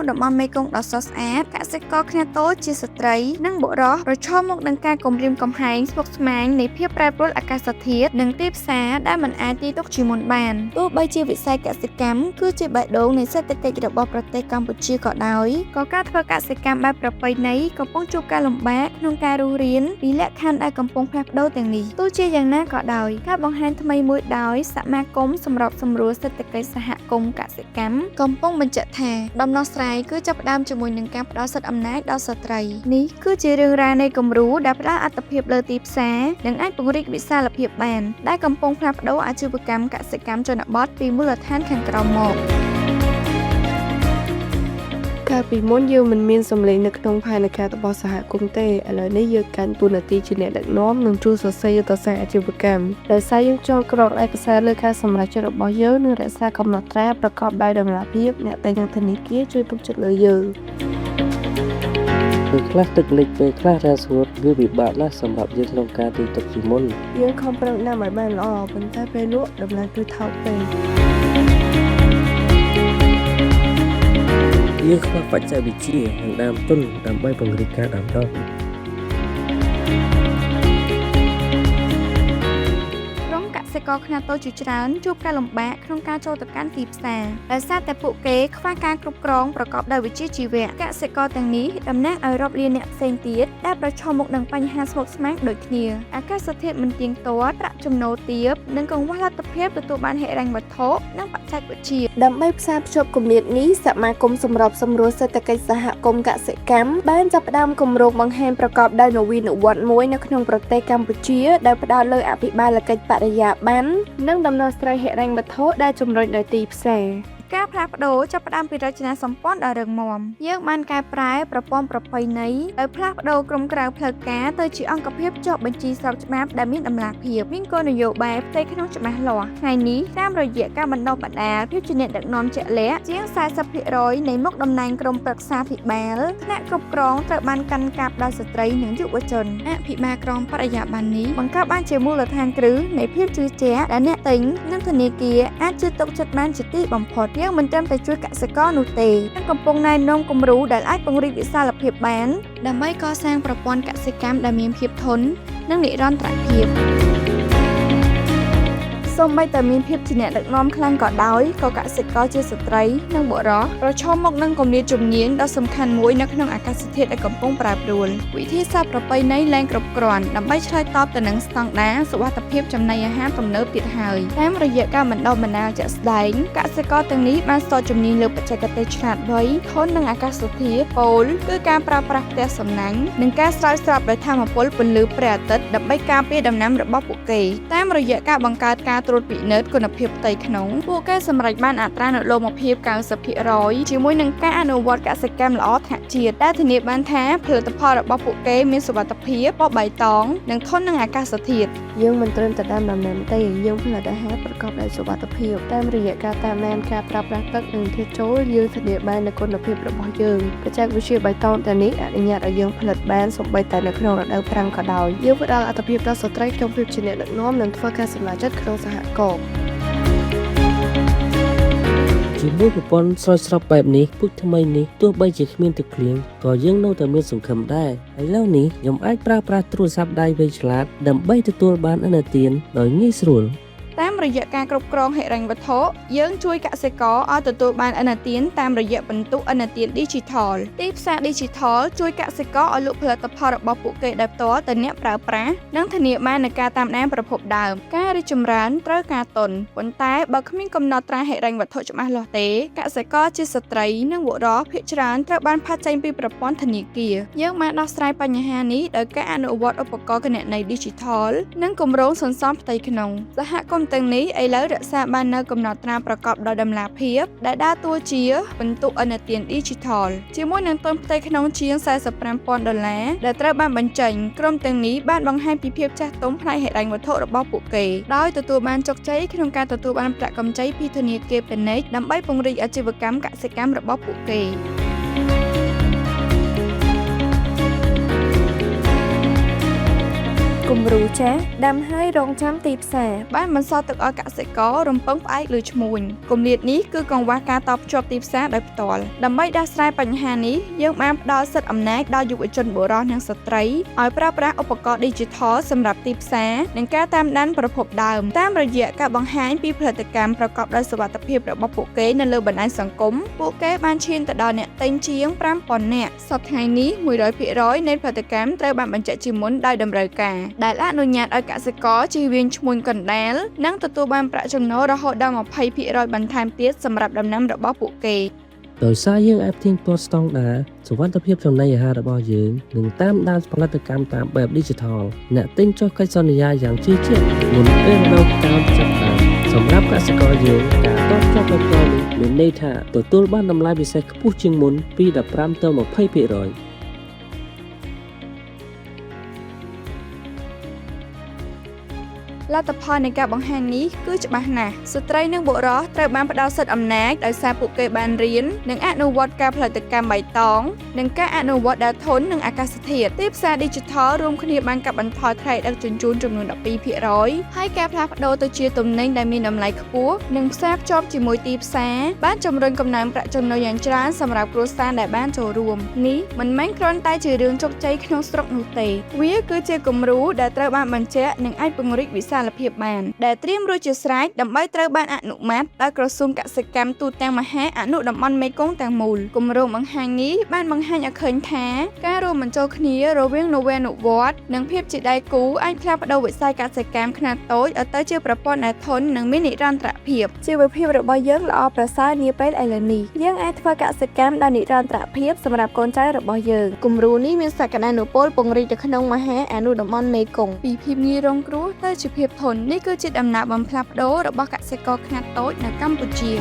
តំបន់មេគង្គដ៏ស្រស់ស្អាតកសិករខ្នាតតូចជាស្ត្រីនិងបុរសប្រឈមមុខនឹងការគំរាមកំហែងស្មុគស្មាញនៃភាពប្រែប្រួលអាកាសធាតុនិងទីផ្សារដែលមិនអាចទាយទុកជាមុនបានទោះបីជាវិស័យកសិកម្មគឺជាបេះដូងនៃសេដ្ឋកិច្ចរបស់ប្រទេសកម្ពុជាក៏ដោយក៏ការធ្វើកសិកម្មបែបប្រពៃណីកំពុងជួបការលំបាកក្នុងការរស់រានពីលក្ខខណ្ឌដែលកំពុងផ្លាស់ប្ដូរទាំងនេះទោះជាយ៉ាងណាក៏ដោយការបង្ហាញថ្មីមួយដោយសមាគមសម្របសម្រួលសេដ្ឋកិច្ចសហគមន៍កសិកម្មកំពុងបញ្ជាក់ថាដំណោះស្រាយគឺចាប់ផ្ដើមជាមួយនឹងការផ្ដល់សិទ្ធិអំណាចដល់ស្ត្រីនេះគឺជារឿងរ៉ាវនៃគំរូដែលផ្ដល់អត្ថប្រយោជន៍លើទីផ្សារនិងអាចពង្រីកវិសាលភាពបានដែលកំពុងផ្លាស់ប្ដូរអាជីវកម្មកសិកម្មជនបទពីមូលដ្ឋានខាងក្រោមមកកាលពីមុនយើងមិនមានសម្លេងនៅក្នុងផែនការរបស់សហគមន៍ទេឥឡូវនេះយើងកាន់តួនាទីជាអ្នកដឹកនាំនិងជួយសរសេរយុទ្ធសាស្ត្រអាជីវកម្មដោយសារយើងចងក្រងឯកសារលើការសម្រេចចិត្តរបស់យើងនិងរក្សាកំណត់ត្រាប្រកបដោយតម្លាភាពអ្នកតែងនឹងធនាគារជួយទុកចិត្តលើយើងពេលខ្លះទឹកលិចពេលខ្លះរ៉ាស្ងួតវាពិបាកណាស់សម្រាប់យើងក្នុងការទីទឹកជាមុនយើងខំប្រឹងណាស់ឲ្យបានល្អប៉ុន្តែពេលលក់តម្លៃគឺថោកពេកយើងខ្វះបច្ចេកវិទ្យានិងដើមទុនដើម្បីពង្រីកការដាំដុះកសិករខ្នាតតូចជាច្រើនជួបការលំបាកក្នុងការចូលទៅកាន់ទីផ្សារដោយសារតែពួកគេខ្វះការគ្រប់គ្រងប្រកបដោយវិជ្ជាជីវៈកសិករទាំងនេះតំណាងឲ្យរាប់លានអ្នកផ្សេងទៀតដែលប្រឈមមុខនឹងបញ្ហាស្មុគស្មាញដូចគ្នាអាកាសធាតុមិនទៀងទាត់ប្រាក់ចំណូលទាបនិងកង្វះលទ្ធភាពទទួលបានហិរញ្ញវត្ថុនិងបច្ចេកវិទ្យាដើម្បីផ្សារភ្ជាប់គម្លាតនេះសមាគមសម្របសម្រួលសេដ្ឋកិច្ចសហគមន៍កសិកម្មបានចាប់ផ្ដើមគម្រោងបង្ហាញប្រកបដោយនវានុវត្តន៍មួយនៅក្នុងប្រទេសកម្ពុជាដែលផ្ដោតលើអភិបាលកិច្ចបរិយាបន្ននិងដំណោះស្រាយហិរញ្ញវត្ថុដែលជំរុញដោយទីផ្សារការផ្លាស់ប្ដូរចាប់ផ្ដើមពីរចនាសម្ព័ន្ធដ៏រឹងមាំយើងបានកែប្រែប្រព័ន្ធប្រពៃណីដោយផ្លាស់ប្ដូរក្រុមក្រៅផ្លូវការទៅជាអង្គភាពចុះបញ្ជីស្របច្បាប់ដែលមានតម្លាភាពមានគោលនយោបាយផ្ទៃក្នុងច្បាស់លាស់ថ្ងៃនេះតាមរយៈការបណ្ដុះបណ្ដាលភាពជាអ្នកដឹកនាំជាក់លាក់ជាង 40% នៃមុខតំណែងក្រុមប្រឹក្សាភិបាលថ្នាក់គ្រប់គ្រងត្រូវបានកាន់កាប់ដោយស្ត្រីនិងយុវជនអភិបាលក្រុមបរិយាបន្ននេះបង្កើតបានជាមូលដ្ឋានគ្រឹះនៃភាពជឿជាក់ដែលអ្នកទិញនិងធនាគារអាចជឿទុកចិត្តបានជាទីបំផុតយើងមិនត្រឹមតែជួយកសិករនោះទេនឹងកំពុងណែនាំគំរូដែលអាចពង្រីកវិសាលភាពបានដើម្បីកសាងប្រព័ន្ធកសិកម្មដែលមានភាពធន់និងនិរន្តរភាពសូម្បីតែមានភាពជាអ្នកដឹកនាំខ្លាំងក៏ដោយក៏កសិករជាស្ត្រីនិងបុរសប្រឈមមុខនឹងគម្លាតជំនាញដ៏សំខាន់មួយនៅក្នុងអាកាសធាតុដែលកំពុងប្រែប្រួលវិធីសាស្ត្រប្រពៃណីលែងគ្រប់គ្រាន់ដើម្បីឆ្លើយតបទៅនឹងស្តង់ដារសុវត្ថិភាពចំណីអាហារទំនើបទៀតហើយតាមរយៈការបណ្ដុះបណ្ដាលជាក់ស្ដែងកសិករទាំងនេះបានស្ទាត់ជំនាញលើបច្ចេកទេសឆ្លាតវៃធន់នឹងអាកាសធាតុពោលគឺការប្រើប្រាស់ផ្ទះសំណាញ់និងការស្រោចស្រពដោយថាមពលពន្លឺព្រះអាទិត្យដើម្បីការពារដំណាំរបស់ពួកគេតាមរយៈការបង្កើតការត្រួតពិនិត្យគុណភាពផ្ទៃក្នុងពួកគេសម្រេចបានអត្រានុលោមភាព 90% ជាមួយនឹងការអនុវត្តកសិកម្មល្អថ្នាក់ជាតិដែលធានាបានថាផលិតផលរបស់ពួកគេមានសុវត្ថិភាពពណ៌បៃតងនិងធន់នឹងអាកាសធាតុយើងមិនត្រឹមតែដាំដំណាំទេយើងផលិតអាហារប្រកបដោយសុវត្ថិភាពតាមរយៈការតាមដានការប្រើប្រាស់ទឹកនិងធាតុចូលយើងធានាបាននូវគុណភាពរបស់យើងបច្ចេកវិទ្យាបៃតងទាំងនេះអនុញ្ញាតឲ្យយើងផលិតបានសូម្បីតែនៅក្នុងរដូវប្រាំងក៏ដោយយើងផ្ដល់អត្ថប្រយោជន៍ដល់ស្ត្រីក្នុងភាពជាអ្នកដឹកនាំនិងធ្វើការសម្រេចចិត្តក្នុងសហគមន៍ជាមួយប្រព័ន្ធស្រោចស្រពបែបនេះពូជថ្មីនេះទោះបីជាគ្មានទឹកភ្លៀងក៏យើងនៅតែមានសង្ឃឹមដែរឥឡូវនេះខ្ញុំអាចប្រើប្រាស់ទូរស័ព្ទដៃវៃឆ្លាតដើម្បីទទួលបានឥណទានដោយងាយស្រួលតាមរយៈការគ្រប់គ្រងហិរញ្ញវត្ថុយើងជួយកសិករឲ្យទទួលបានឥណទានតាមរយៈបន្ទុកឥណទាន Digital ទីផ្សារ Digital ជួយកសិករឲ្យលក់ផលិតផលរបស់ពួកគេដោយផ្ទាល់ទៅអ្នកប្រើប្រាស់និងធានាបាននូវការតាមដានប្រភពដើមការរីកចម្រើនត្រូវការទុនប៉ុន្តែបើគ្មានកំណត់ត្រាហិរញ្ញវត្ថុច្បាស់លាស់ទេកសិករជាស្ត្រីនិងបុរសភាគច្រើនត្រូវបានផាត់ចេញពីប្រព័ន្ធធនាគារយើងបានដោះស្រាយបញ្ហានេះដោយការអនុវត្តឧបករណ៍គណនេយ្យ Digital និងគម្រោងសន្សំផ្ទៃក្នុងសហគមន៍ទាំងនេះឥឡូវរក្សាបាននូវកំណត់ត្រាប្រកបដោយតម្លាភាពដែលដើរតួជាបន្ទុកឥណទាន Digital ជាមួយនឹងទុនផ្ទៃក្នុងជាង$45,000ដែលត្រូវបានបញ្ចេញក្រុមទាំងនេះបានបង្ហាញពីភាពចាស់ទុំផ្នែកហិរញ្ញវត្ថុរបស់ពួកគេដោយទទួលបានជោគជ័យក្នុងការទទួលបានប្រាក់កម្ចីពីធនាគារពាណិជ្ជដើម្បីពង្រីកអាជីវកម្មកសិកម្មរបស់ពួកគេគ គំរូចាស់ដាំហើយរងចាំទីផ្សារ បានបន្សល់ទុកឲ្យកសិកររំពឹងផ្អែកលើឈ្មួញគម្លាតនេះគឺកង្វះការតភ្ជាប់ទីផ្សារដោយផ្ទាល់ដើម្បីដោះស្រាយបញ្ហានេះយើងបានផ្ដល់សិទ្ធិអំណាចដល់យុវជនបុរសនិងស្ត្រីឲ្យប្រើប្រាស់ឧបករណ៍ Digital សម្រាប់ទីផ្សារនិងការតាមដានប្រភពដើមតាមរយៈការបង្ហាញពីផលិតកម្មប្រកបដោយសុវត្ថិភាពរបស់ពួកគេនៅលើបណ្ដាញសង្គមពួកគេបានឈានទៅដល់អ្នកទិញជាង 5,000 នាក់សប្តាហ៍នេះ 100% នៃផលិតកម្មត្រូវបានបញ្ជាក់ជាមុនដោយតម្រូវការដែលអនុញ្ញាតឲ្យកសិករជៀសវាងឈ្មួញកណ្ដាលនិងទទួលបានប្រាក់ចំណូលរហូតដល់ 20% បន្ថែមទៀតសម្រាប់ដំណាំរបស់ពួកគេ ដោយសារយើងអាចផ្ទៀងផ្ទាត់ស្តង់ដារសុវត្ថិភាពចំណីអាហាររបស់យើងនិងតាមដានផលិតកម្មតាមបែប Digital អ្នកទិញចុះកិច្ចសន្យាយ៉ាងជឿជាក់មុនពេលរដូវកាលចាប់ផ្ដើមសម្រាប់កសិករយើងការតបជាប់បន្តនេះមានន័យថាទទួលបានតម្លៃពិសេសខ្ពស់ជាងមុនពី 15 ទៅ 20%លទ្ធផលនៃការបង្ហាញនេះគឺច្បាស់ណាស់ស្ត្រីនិងបុរសត្រូវបានផ្ដល់សិទ្ធិអំណាចដោយសារពួកគេបានរៀននិងអនុវត្តការផលិតកម្មបៃតងនិងការអនុវត្តដែលធន់នឹងអាកាសធាតុទីផ្សារ Digital រួមគ្នាបានកាត់បន្ថយថ្លៃដឹកជញ្ជូនចំនួន 12% ហើយការផ្លាស់ប្ដូរទៅជាទំនិញដែលមានតម្លៃខ្ពស់និងផ្សារភ្ជាប់ជាមួយទីផ្សារបានជំរុញកំណើនប្រាក់ចំណូលយ៉ាងច្រើនសម្រាប់គ្រួសារដែលបានចូលរួមនេះមិនមែនគ្រាន់តែជារឿងជោគជ័យក្នុងស្រុកនោះទេវាគឺជាគំរូដែលត្រូវបានបញ្ជាក់និងអាចពង្រីកវិសាលភាពបានដែលត្រៀមរួចជាស្រេចដើម្បីត្រូវបានអនុម័តដោយក្រសួងកសិកម្មទូទាំងមហាអនុតំបន់មេគង្គទាំងមូលគម្រោងបង្ហាញនេះបានបង្ហាញឲ្យឃើញថាការរួមបញ្ចូលគ្នារវាងនវានុវត្តន៍និងភាពជាដៃគូអាចផ្លាស់ប្ដូរវិស័យកសិកម្មខ្នាតតូចឲ្យទៅជាប្រព័ន្ធដែលធន់និងមាននិរន្តរភាពជីវភាពរបស់យើងល្អប្រសើរនាពេលឥឡូវនេះយើងអាចធ្វើកសិកម្មដោយនិរន្តរភាពសម្រាប់កូនចៅរបស់យើងគំរូនេះមានសក្តានុពលពង្រីកទៅក្នុងមហាអនុតំបន់មេគង្គពីភាពងាយរងគ្រោះទៅជាភាពធន់នេះគឺជាដំណើរបំផ្លាស់ប្ដូររបស់កសិករខ្នាតតូចនៅកម្ពុជា